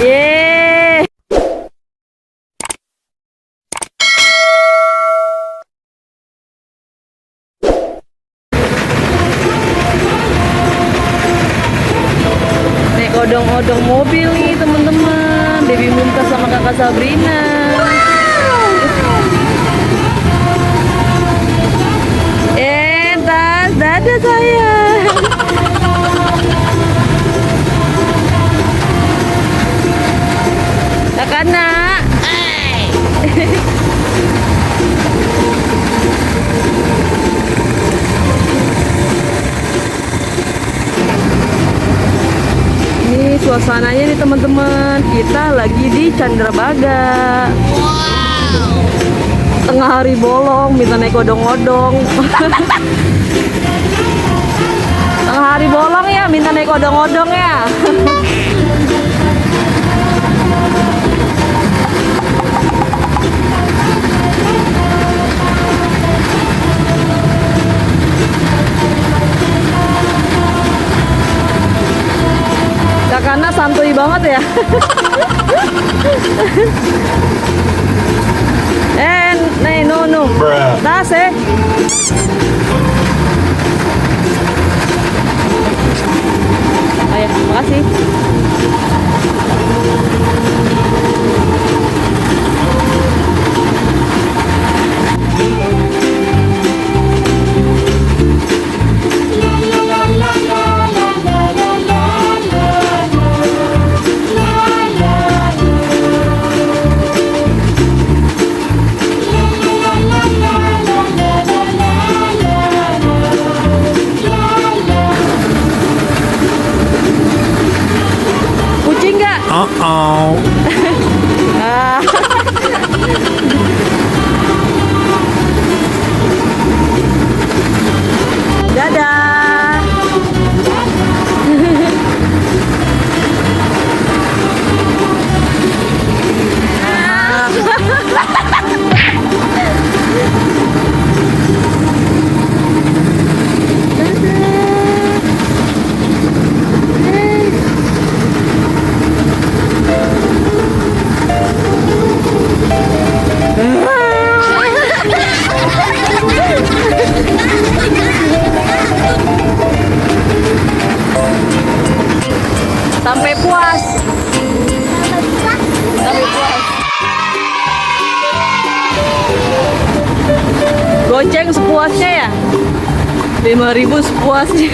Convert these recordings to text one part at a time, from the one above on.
Yeay. Naik odong-odong mobil nih teman-teman. Baby Mumtaz sama kakak Sabrina. Tas, dadah sayang. Kakak nak. Ini suasananya nih teman-teman. Kita lagi di Candrabaga. Tengah hari bolong, minta naik odong-odong. Tengah hari bolong ya, minta naik odong-odong ya. Kakaknya santuy banget ya. Nih, no. Tas Ayo, makasih. Kucing nggak? Uh-oh. Dadah. Sampai puas. Sampai puas. Goceng sepuasnya ya. 5.000 sepuasnya.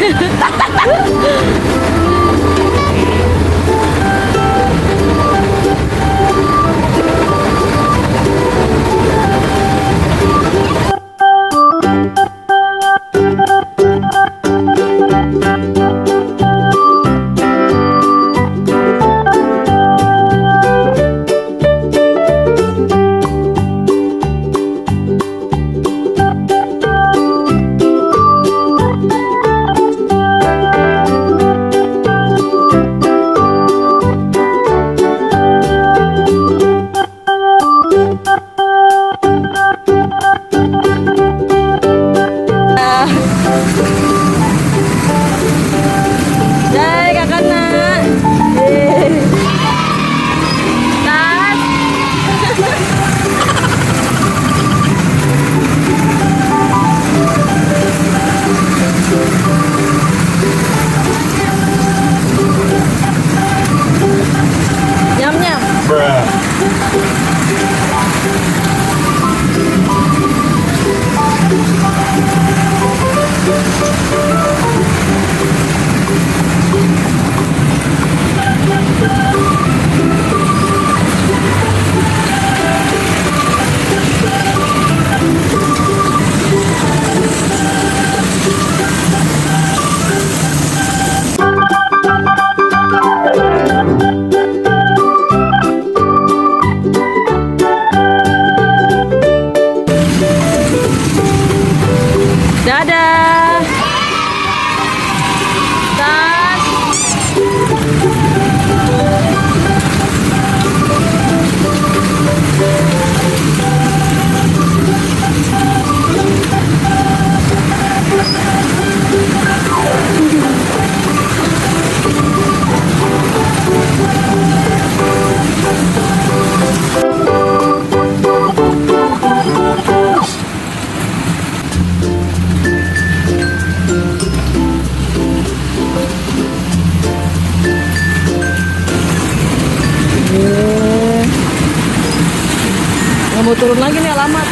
mau turun lagi nih alamat.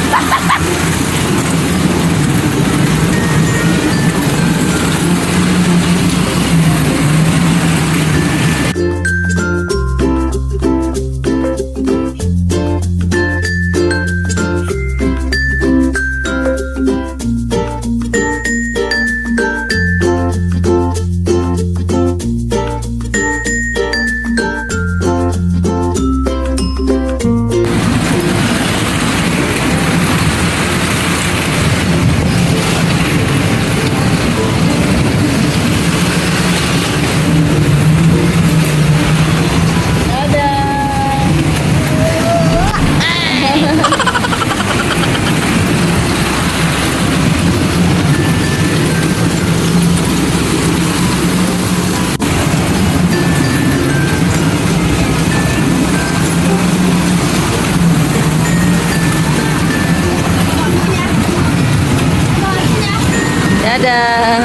Dadah.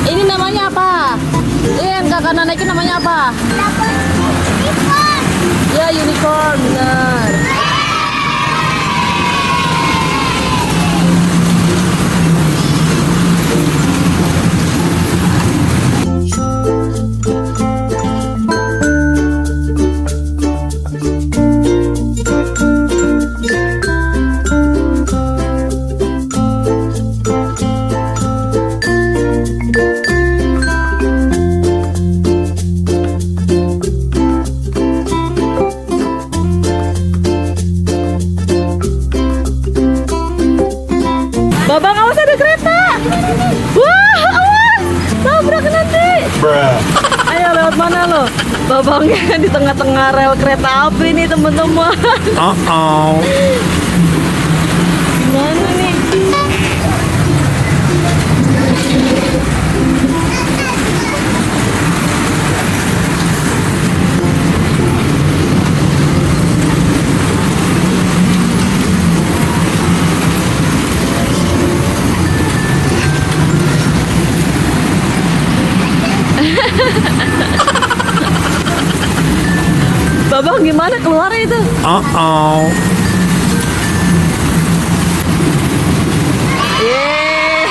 Ini namanya apa? Yang kakak naikin namanya apa? Unicorn. Ya, unicorn, benar. Babang, awas ada kereta. Wah, awas. Tabrak nanti. Ayo lewat mana lo? Babangnya di tengah-tengah rel kereta api nih teman-teman. Gimana nih? Babang gimana keluar itu? Yeay.